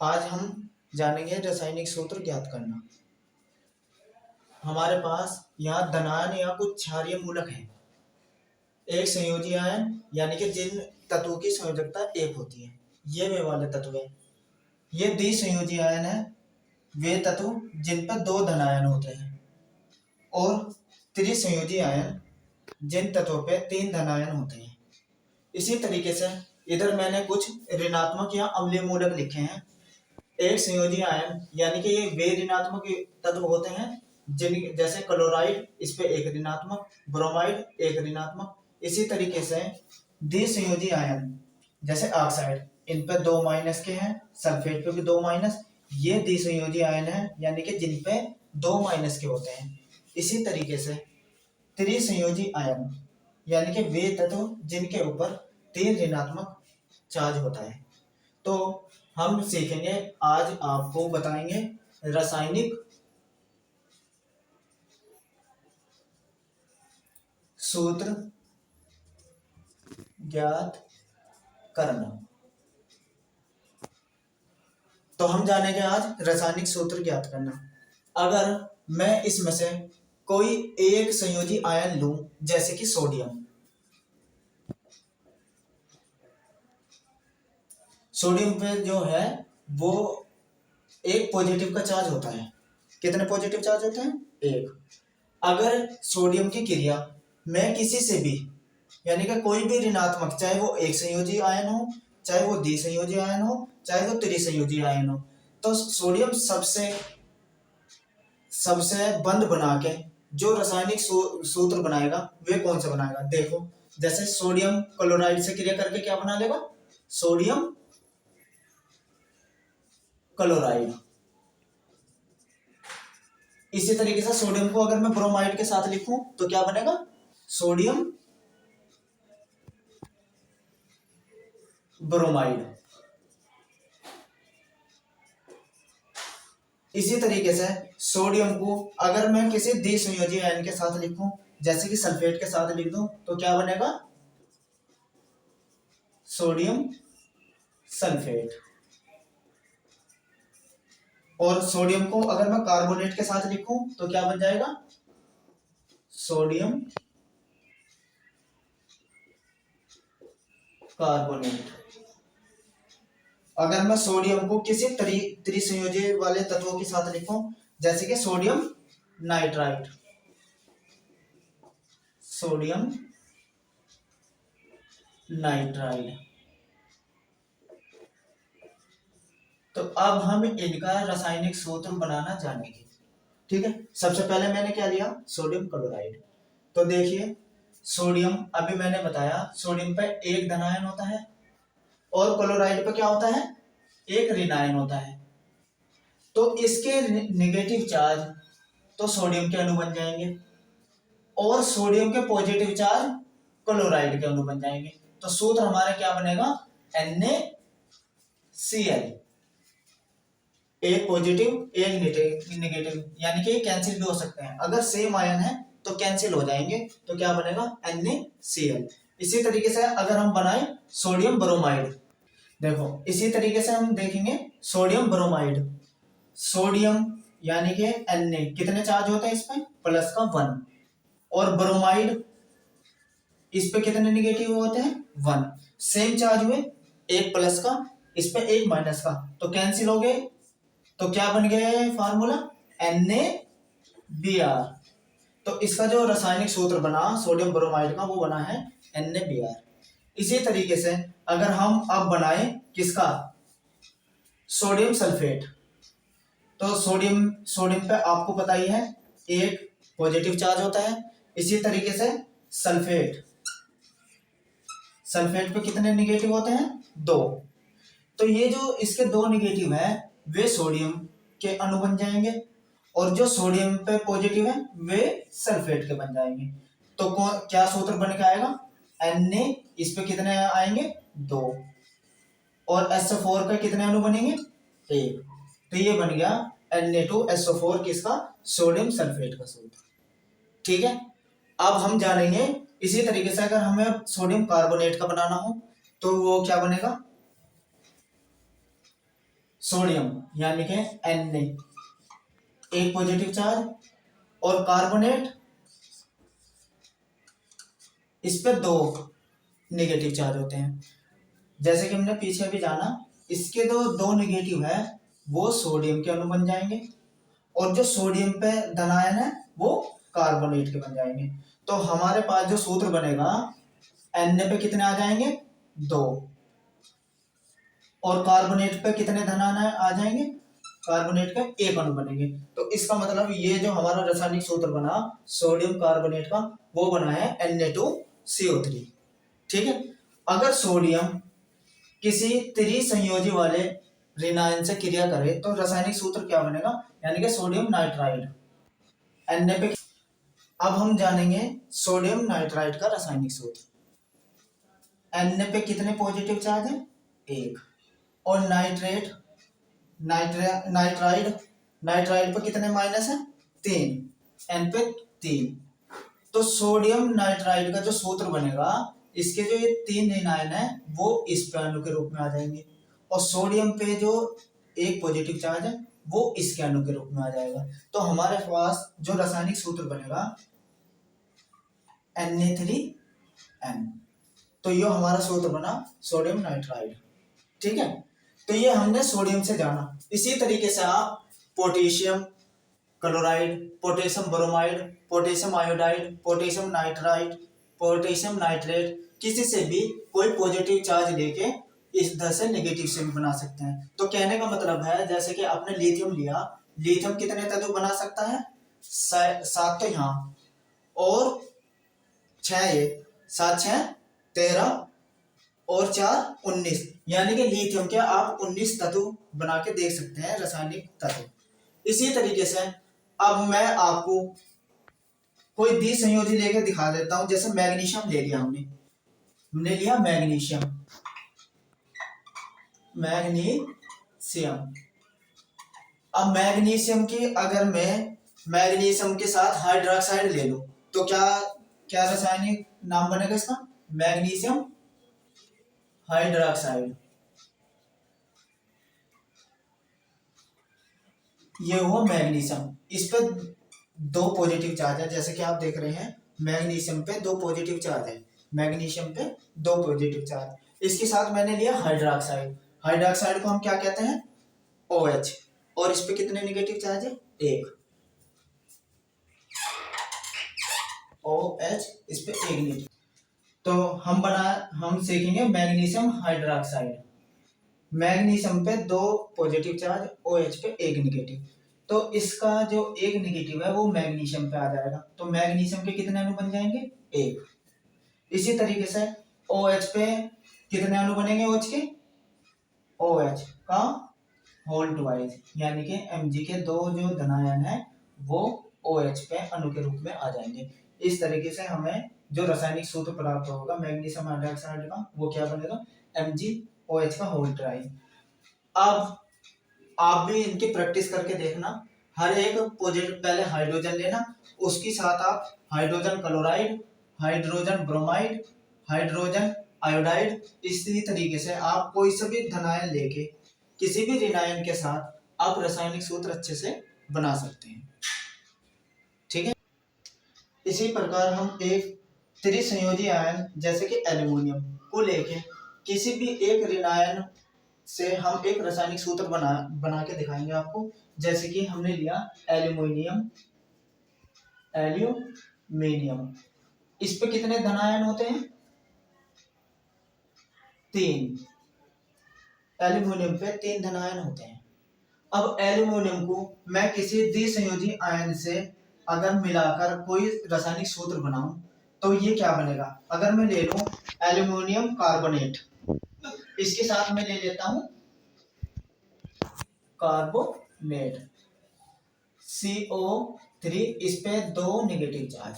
आज हम जानेंगे रासायनिक सूत्र ज्ञात करना। हमारे पास यहाँ धनायन या कुछ क्षारीय मूलक है। एक संयोजी आयन यानी कि जिन तत्वों की संयोजकता एक होती है, ये वे वाले तत्व है। ये द्विसंयोजी आयन है, वे तत्व जिन पर दो धनायन होते हैं। और त्रिसंयोजी आयन जिन तत्वों पे तीन धनायन होते हैं। इसी तरीके से इधर मैंने कुछ ऋणात्मक या अम्लीय मूलक लिखे हैं। एक संयोजी आयन यानी कि ये वे ऋणात्मक तत्व होते हैं जिन जैसे क्लोराइड, इस पे एक ऋणात्मक, ब्रोमाइड एक ऋणात्मक। इसी तरीके से द्विसंयोजी आयन जैसे ऑक्साइड, इन पे दो माइनस के हैं, सल्फेट पे भी दो माइनस। ये द्विसंयोजी आयन है यानी कि जिन पे दो माइनस के होते हैं। इसी तरीके से त्रिसंयोजी आयन यानी कि वे तत्व जिनके ऊपर तीन ऋणात्मक चार्ज होता है। तो हम सीखेंगे, आज आपको बताएंगे रासायनिक सूत्र ज्ञात करना। तो हम जानेंगे आज रासायनिक सूत्र ज्ञात करना। अगर मैं इसमें से कोई एक संयोजी आयन लूं, जैसे कि सोडियम। सोडियम पे जो है वो एक पॉजिटिव का चार्ज होता है। कितने पॉजिटिव चार्ज होते हैं? एक। अगर सोडियम की क्रिया मैं किसी से भी यानी कि कोई भी ऋणात्मक, चाहे वो एक संयोजी आयन हो, चाहे वो द्विसंयोजी आयन हो, चाहे वो त्रिसंयोजी आयन हो, तो सोडियम सबसे सबसे बंद बना के जो रासायनिक सूत्र बनाएगा वे कौन सा बनाएगा? देखो, जैसे सोडियम क्लोराइड से क्रिया करके क्या बना लेगा? Sodium chloride. इसी तरीके से सोडियम को अगर मैं ब्रोमाइड के साथ लिखूं तो क्या बनेगा? Sodium bromide. इसी तरीके से सोडियम को अगर मैं किसी द्विसंयोजी आयन के साथ लिखूं, जैसे कि सल्फेट के साथ लिख दूं, तो क्या बनेगा? Sodium sulphate. और सोडियम को अगर मैं कार्बोनेट के साथ लिखूं तो क्या बन जाएगा? Sodium carbonate. अगर मैं सोडियम को किसी त्रिसंयोजी वाले तत्वों के साथ लिखूं, जैसे कि सोडियम नाइट्राइट, सोडियम नाइट्राइड, तो अब हम इनका रासायनिक सूत्र बनाना जानेंगे। ठीक है, सबसे पहले मैंने क्या लिया? Sodium chloride. तो देखिए, सोडियम अभी मैंने बताया सोडियम पे एक धनायन होता है और क्लोराइड पे क्या होता है? एक ऋणायन होता है। तो इसके नेगेटिव चार्ज तो सोडियम के अणु बन जाएंगे और सोडियम के पॉजिटिव चार्ज क्लोराइड के अणु बन जाएंगे। तो सूत्र हमारा क्या बनेगा? NaCl। एक पॉजिटिव एक नेगेटिव, यानी कि कैंसिल भी हो सकते हैं। अगर सेम आयन है तो कैंसिल हो जाएंगे, तो क्या बनेगा? NaCl। इसी तरीके से अगर हम बनाए सोडियम ब्रोमाइड, देखो इसी तरीके से हम देखेंगे सोडियम ब्रोमाइड। सोडियम यानी कि Na कितने चार्ज होते हैं इस पे? प्लस का 1। और ब्रोमाइड इस पे कितने निगेटिव होते हैं? 1। सेम चार्ज हुए, एक प्लस का, इस पे एक माइनस का, तो कैंसिल हो गए। तो क्या बन गया है फार्मूला? NaBr। तो इसका जो रासायनिक सूत्र बना सोडियम ब्रोमाइड का, वो बना है NaBr। इसी तरीके से अगर हम अब बनाए किसका? Sodium sulphate. तो सोडियम सोडियम पे आपको पता ही है एक पॉजिटिव चार्ज होता है। इसी तरीके से सल्फेट, सल्फेट पे कितने निगेटिव होते हैं? 2। तो ये जो इसके दो निगेटिव है वे सोडियम के अणु बन जाएंगे और जो सोडियम पे पॉजिटिव है वे सल्फेट के बन जाएंगे। तो क्या सूत्र बन के आएगा? Na, इस पे कितने आएंगे? 2। और SO4 के कितने अणु बनेंगे? 1। तो ये बन गया Na2SO4 किसका? सोडियम सल्फेट का सूत्र। ठीक है, अब हम जानेंगे इसी तरीके से अगर हमें सोडियम कार्बोनेट का बनाना हो तो वो क्या बनेगा? सोडियम यानी कि Na, एक पॉजिटिव चार्ज, और कार्बोनेट इस पे दो नेगेटिव चार्ज होते हैं। जैसे कि हमने पीछे भी जाना, इसके दो नेगेटिव है वो सोडियम के अणु बन जाएंगे, और जो सोडियम पे धनायन है वो कार्बोनेट के बन जाएंगे। तो हमारे पास जो सूत्र बनेगा, Na पे कितने आ जाएंगे, 2, और कार्बोनेट पे कितने धनायन आ जाएंगे, कार्बोनेट का एक अणु बनेंगे। तो इसका मतलब ये जो हमारा रासायनिक सूत्र बना सोडियम कार्बोनेट का, वो बना है Na2CO3। ठीक है। अगर सोडियम किसी त्रिसंयोजी वाले ऋणायन से क्रिया करे तो रासायनिक सूत्र क्या बनेगा, यानी कि सोडियम नाइट्राइड Na पे। अब हम जानेंगे सोडियम नाइट्राइड का रासायनिक सूत्र। Na पे कितने पॉजिटिव चार्ज है, 1, और नाइट्राइड नाइट्राइड पे कितने माइनस है, 3, N पे 3। तो सोडियम नाइट्राइड का जो सूत्र बनेगा, इसके जो ये 3 ऋणायन है वो इस पे अणु के रूप में आ जाएंगे, और सोडियम पे जो एक पॉजिटिव चार्ज है वो इसके अणु के रूप में आ जाएगा। तो हमारे पास जो रासायनिक सूत्र बनेगा Na3N। तो ये हमारा सूत्र बना सोडियम नाइट्राइड। ठीक है। तो ये हमने सोडियम से जाना। इसी तरीके से आप potassium chloride, potassium bromide, potassium iodide, potassium nitride, potassium nitrate, किसी से भी कोई पॉजिटिव चार्ज लेके इस तरह से नेगेटिव से भी बना सकते हैं। तो कहने का मतलब है, जैसे कि आपने लिथियम लिया, लिथियम कितने तत्व बना सकता है, 7 तो यहाँ, और 6 ये, 7 6 13, और 4 19, यानी कि लिथियम के आप 19 तत्व बना के देख सकते हैं, रासायनिक तत्व। इसी तरीके से अब मैं आपको कोई द्विसंयोजी लेकर दिखा देता हूं। जैसे मैग्नीशियम ले लिया हमने लिया मैग्नीशियम, अब मैग्नीशियम की अगर मैं मैग्नीशियम के साथ हाइड्रोक्साइड ले लूं तो क्या क्या रासायनिक नाम बनेगा इसका, मैग्नीशियम हाइड्रोक्साइड। ये हुआ मैग्नीशियम, इस पे 2 पॉजिटिव चार्ज है, जैसे कि आप देख रहे हैं मैग्नीशियम पे 2 पॉजिटिव चार्ज है, मैग्नीशियम पे 2 पॉजिटिव चार्ज। इसके साथ मैंने लिया हाइड्रोक्साइड, हाइड्रोक्साइड को हम क्या कहते हैं, OH, और इस पे कितने नेगेटिव चार्ज है, 1, OH, इस पे 1 नेगेटिव। तो हम सीखेंगे मैग्नीशियम हाइड्रोक्साइड। मैग्नीशियम पे 2 पॉजिटिव चार्ज, OH पे 1 नेगेटिव। तो इसका जो 1 नेगेटिव है वो मैग्नीशियम पे आ जाएगा, तो मैग्नीशियम के कितने अणु बन जाएंगे, 1। इसी तरीके से OH पे कितने अणु बनेंगे, OH के, OH का होल ट्वाइस, यानी कि Mg के 2 जो धनायन है वो OH पे अणु के रूप में आ जाएंगे। इस तरीके से हमें जो रासायनिक सूत्र प्राप्त होगा मैग्नीशियम हाइड्रोक्साइड का, वो क्या बनेगा, MgOH का होल ट्राइस। अब आप भी इनकी प्रैक्टिस करके देखना। हर एक पॉजिटिव पहले हाइड्रोजन लेना, उसके साथ आप hydrogen chloride, hydrogen bromide, hydrogen iodide, इसी तरीके से आप कोई से भी धनायन लेके किसी भी ऋणायन के साथ आप रासायनिक सूत्र अच्छे से बना सकते हैं। ठीक है। इसी प्रकार हम एक त्रिसंयोजी आयन जैसे कि एल्युमिनियम को लेके किसी भी एक ऋणायन से हम एक रासायनिक सूत्र बना के दिखाएंगे आपको। जैसे कि हमने लिया एल्यूमिनियम, इस पे कितने धनायन होते हैं, 3, एल्यूमिनियम पे 3 धनायन होते हैं। अब एल्यूमिनियम को मैं किसी द्विसंयोजी आयन से अगर मिलाकर कोई रासायनिक सूत्र बनाऊं तो ये क्या बनेगा। अगर मैं ले लूं एल्यूमिनियम कार्बोनेट, इसके साथ मैं ले लेता हूं कार्बोनेट CO3, इस पे 2 नेगेटिव चार्ज,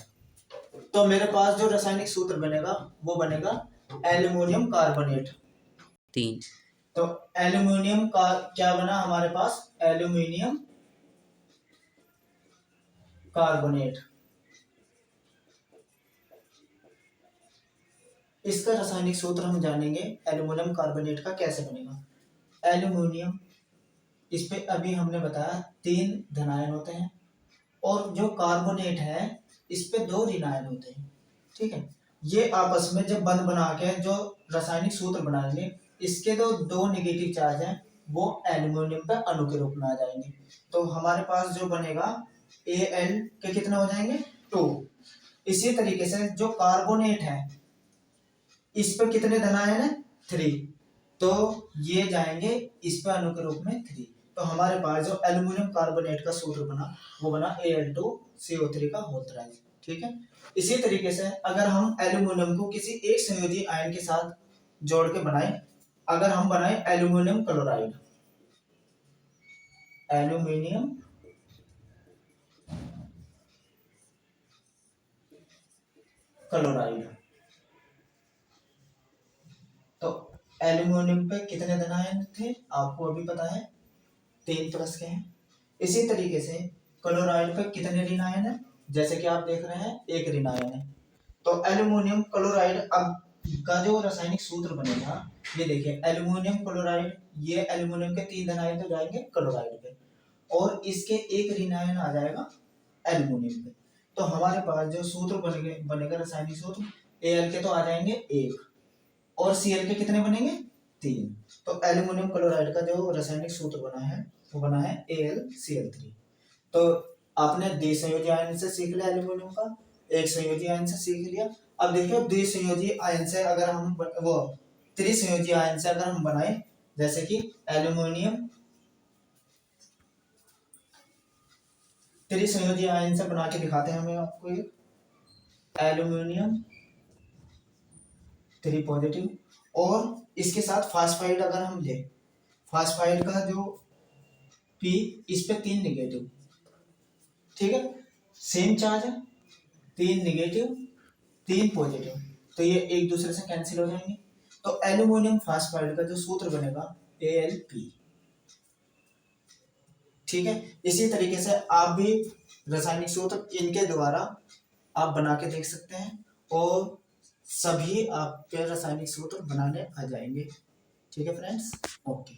तो मेरे पास जो रासायनिक सूत्र बनेगा वो बनेगा एल्यूमिनियम कार्बोनेट 3। तो एल्यूमिनियम का क्या बना हमारे पास, एल्यूमिनियम कार्बोनेट। इसका रासायनिक सूत्र हम जानेंगे एल्यूमिनियम कार्बोनेट का कैसे बनेगा। एल्यूमिनियम इस पे अभी हमने बताया 3 धनायन होते हैं, और जो कार्बोनेट है इस पे 2 ऋण आयन होते हैं। ठीक है, ये आपस में जब बंध बना के जो रासायनिक सूत्र बनाएंगे, इसके तो 2 नेगेटिव चार्ज हैं, वो एल्यूमिनियम पे अणु के रूप में आ जाएंगे। तो हमारे पास जो बनेगा Al के कितना हो जाएंगे 2। इसी तरीके से जो कार्बोनेट है इस पर कितने धन आयन है 3, तो ये जाएंगे इस पे अणु के रूप में 3। तो हमारे पास जो एल्यूमिनियम कार्बोनेट का सूत्र बना वो बना Al2CO3 का होल ट्राइज। ठीक है, इसी तरीके से अगर हम एल्यूमिनियम को किसी एक संयोजी आयन के साथ जोड़ के बनाए, अगर हम बनाए एल्यूमिनियम क्लोराइड, एल्यूमिनियम क्लोराइड, तो एल्यूमिनियम पे कितने धन आयन थे आपको अभी पता है 3 प्लस के हैं। इसी तरीके से क्लोराइड पे कितने ऋण आयन है, जैसे कि आप देख रहे हैं 1 ऋण आयन है। तो एल्यूमिनियम क्लोराइड अब का जो रासायनिक सूत्र बनेगा, ये देखिए एल्यूमिनियम क्लोराइड, ये एल्यूमिनियम के 3 धन आयन तो जाएंगे क्लोराइड पे, और इसके 1 ऋण आयन आ जाएगा एल्यूमिनियम पे। तो हमारे पास जो सूत्र बनेगा रासायनिक सूत्र, Al के तो आ जाएंगे 1, और Cl के कितने बनेंगे 3। तो एल्यूमिनियम क्लोराइड का जो रासायनिक सूत्र बना है वो बना है AlCl3। तो आपने द्विसंयोजी आयन से सीख लिया एल्यूमिनियम का, एक संयोजी आयन से सीख लिया। अब देखिए द्विसंयोजी आयन से अगर हम वो त्रिसंयोजी आयन से अगर हम बनाए, जैसे कि एल्यूमिनियम त्रिसंयोजी आयन से बना के दिखाते हैं हमें आपको, ये एल्यूमिनियम 3 पॉजिटिव, और इसके साथ फास्फाइड अगर हम ले, फास्फाइड का जो P इस पे 3 निगेटिव, ठीक है, सेम चार्ज है, 3 निगेटिव 3 पॉजिटिव, तो ये एक दूसरे से कैंसिल हो जाएंगे। तो एल्यूमिनियम फास्फाइड का जो सूत्र बनेगा Al3। ठीक है, इसी तरीके से आप भी रासायनिक सूत्र इनके द्वारा आप बना के देख सकते हैं, और सभी आपके रासायनिक सूत्र बनाने आ जाएंगे। ठीक है फ्रेंड्स, ओके।